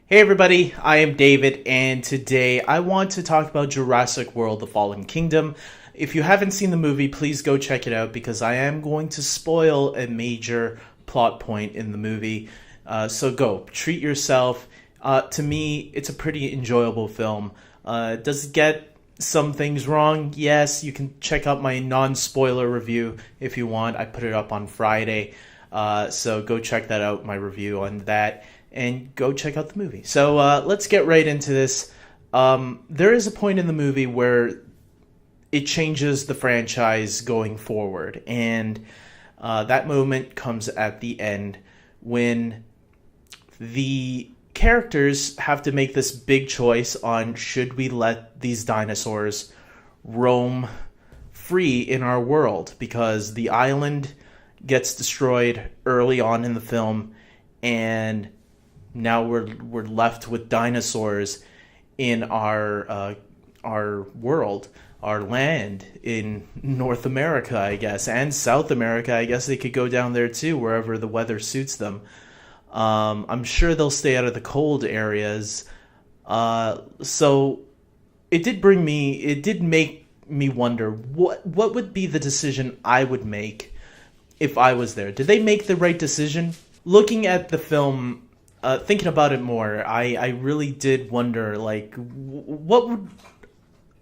Hey everybody, I am David, and today I want to talk about Jurassic World: The Fallen Kingdom. If you haven't seen the movie, please go check it out because I am going to spoil a major plot point in the movie. So go, treat yourself. To me, it's a pretty enjoyable film. Does it get some things wrong? Yes, you can check out my non-spoiler review if you want. I put it up on Friday. So go check that out, my review on that, and go check out the movie. So let's get right into this. There is a point in the movie where it changes the franchise going forward, and that moment comes at the end when the characters have to make this big choice on should we let these dinosaurs roam free in our world, because the island gets destroyed early on in the film, and now we're left with dinosaurs in our world, our land in North America, I guess, and South America. I guess they could go down there too, wherever the weather suits them. I'm sure they'll stay out of the cold areas. So it did make me wonder what would be the decision I would make if I was there. Did they make the right decision? Looking at the film, thinking about it more, I really did wonder, like, what would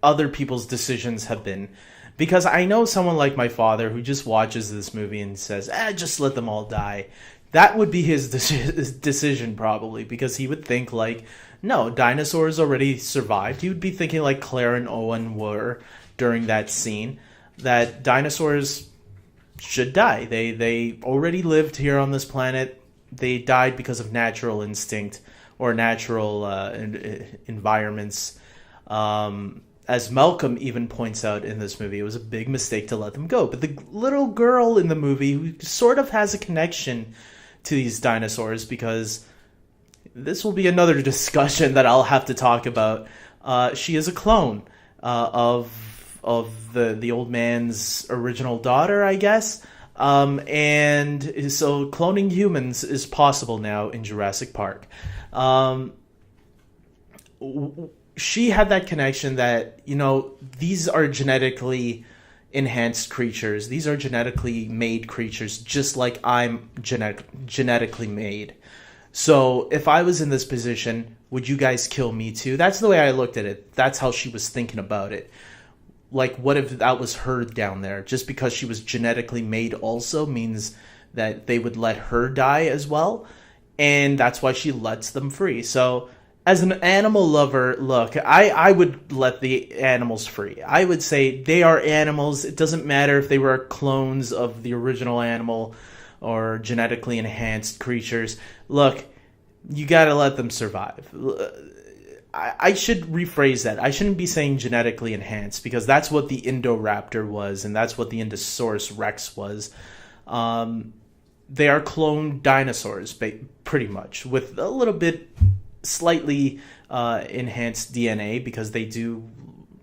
other people's decisions have been? Because I know someone like my father who just watches this movie and says, just let them all die. That would be his decision probably, because he would think like, no, dinosaurs already survived. He would be thinking like Claire and Owen were during that scene, that dinosaurs should die. They already lived here on this planet. They died because of natural instinct or natural environments. As Malcolm even points out in this movie, it was a big mistake to let them go. But the little girl in the movie who sort of has a connection to these dinosaurs, because this will be another discussion that I'll have to talk about. She is a clone of the old man's original daughter, I guess. And so cloning humans is possible now in Jurassic Park. She had that connection that, these are genetically enhanced creatures. These are genetically made creatures, just like I'm genetically made. So if I was in this position, would you guys kill me too? That's the way I looked at it. That's how she was thinking about it. Like, what if that was her down there? Just because she was genetically made also means that they would let her die as well. And that's why she lets them free. So as an animal lover, look, I would let the animals free. I would say they are animals. It doesn't matter if they were clones of the original animal or genetically enhanced creatures. Look, you gotta let them survive. I should rephrase that. I shouldn't be saying genetically enhanced, because that's what the Indoraptor was, and that's what the Indosaurus Rex was. They are cloned dinosaurs, pretty much, with a little bit slightly enhanced DNA, because they do,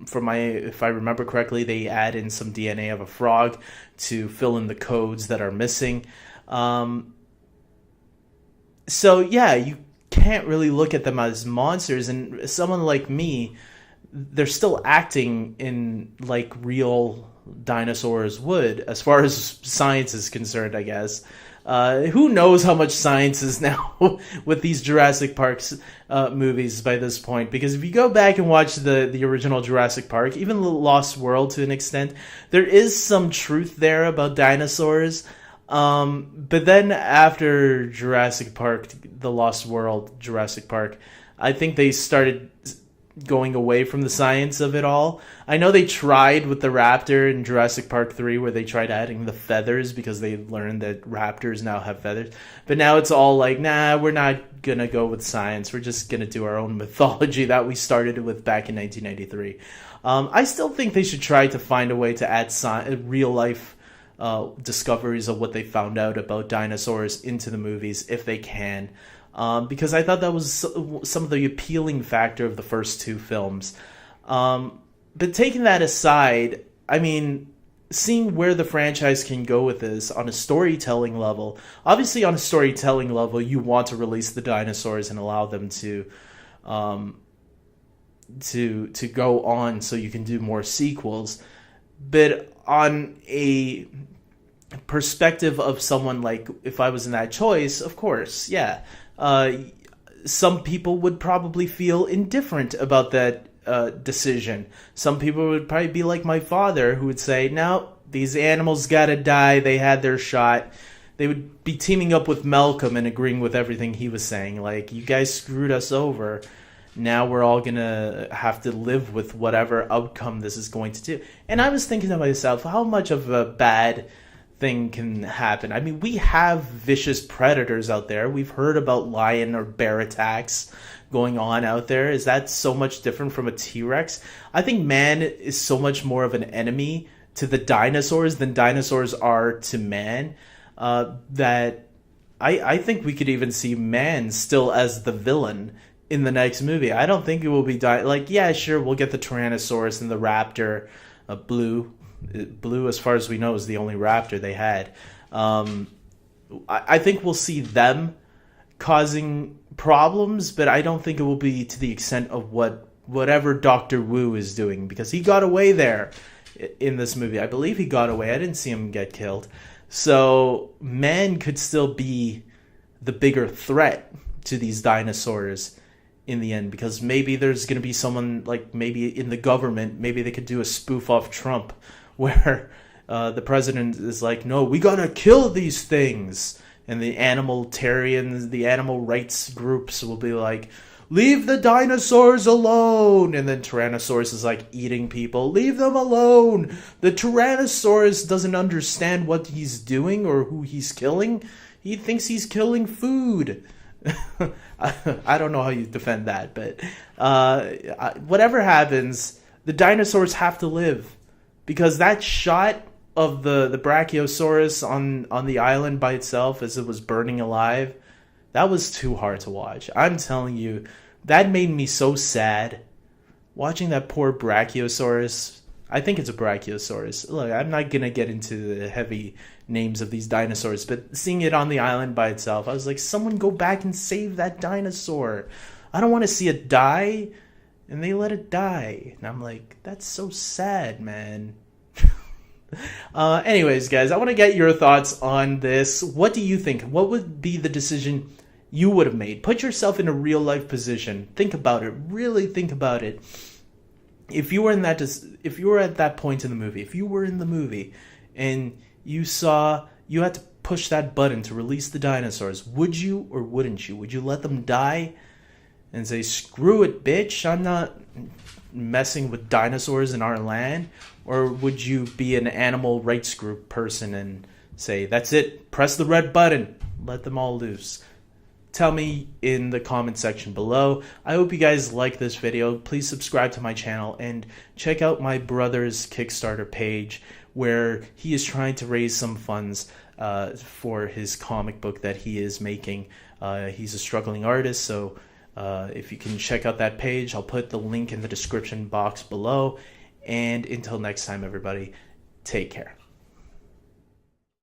if I remember correctly, they add in some DNA of a frog to fill in the codes that are missing. So yeah, you can't really look at them as monsters, and someone like me, they're still acting in like real dinosaurs would, as far as science is concerned, I guess. Who knows how much science is now with these Jurassic Park movies by this point, because if you go back and watch the original Jurassic Park, even Lost World to an extent, there is some truth there about dinosaurs. But then after Jurassic Park, the Lost World, Jurassic Park, I think they started going away from the science of it all. I know they tried with the raptor in Jurassic Park 3, where they tried adding the feathers because they learned that raptors now have feathers. But now it's all like, nah, we're not gonna go with science. We're just gonna do our own mythology that we started with back in 1993. I still think they should try to find a way to add real life discoveries of what they found out about dinosaurs into the movies if they can, because I thought that was some of the appealing factor of the first two films. But taking that aside, I mean, seeing where the franchise can go with this on a storytelling level. Obviously, on a storytelling level, you want to release the dinosaurs and allow them to go on so you can do more sequels. But on a perspective of someone like, if I was in that choice, of course, yeah. Some people would probably feel indifferent about that decision. Some people would probably be like my father, who would say, no, these animals gotta die, they had their shot. They would be teaming up with Malcolm and agreeing with everything he was saying. Like, you guys screwed us over. Now we're all gonna have to live with whatever outcome this is going to do. And I was thinking to myself, how much of a bad thing can happen? I mean, we have vicious predators out there. We've heard about lion or bear attacks going on out there. Is that so much different from a T-Rex? I think man is so much more of an enemy to the dinosaurs than dinosaurs are to man, that I think we could even see man still as the villain in the next movie. I don't think it will be like, yeah, sure, we'll get the Tyrannosaurus and the raptor. Blue, as far as we know, is the only raptor they had. I think we'll see them causing problems, but I don't think it will be to the extent of whatever Dr. Wu is doing, because he got away there in this movie. I believe he got away. I didn't see him get killed. So man could still be the bigger threat to these dinosaurs in the end, because maybe there's going to be someone, like maybe in the government, maybe they could do a spoof off Trump where the president is like, no, we gotta kill these things. And the animalitarians, the animal rights groups will be like, leave the dinosaurs alone. And then Tyrannosaurus is like eating people. Leave them alone. The Tyrannosaurus doesn't understand what he's doing or who he's killing. He thinks he's killing food. I don't know how you defend that, but whatever happens, the dinosaurs have to live, because that shot of the Brachiosaurus on the island by itself as it was burning alive, that was too hard to watch. I'm telling you, that made me so sad watching that poor Brachiosaurus. I think it's a Brachiosaurus. Look, I'm not going to get into the heavy names of these dinosaurs, but seeing it on the island by itself, I was like, someone go back and save that dinosaur. I don't want to see it die. And they let it die. And I'm like, that's so sad, man. Anyways, guys, I want to get your thoughts on this. What do you think? What would be the decision you would have made? Put yourself in a real life position. Think about it. Really think about it. If you were in that, if you were at that point in the movie, if you were in the movie and you saw you had to push that button to release the dinosaurs, would you or wouldn't you? Would you let them die and say, screw it, bitch, I'm not messing with dinosaurs in our land? Or would you be an animal rights group person and say, that's it, press the red button, let them all loose? Tell me in the comment section below. I hope you guys like this video. Please subscribe to my channel and check out my brother's Kickstarter page, where he is trying to raise some funds for his comic book that he is making. He's a struggling artist, so if you can check out that page, I'll put the link in the description box below. And until next time, everybody, take care.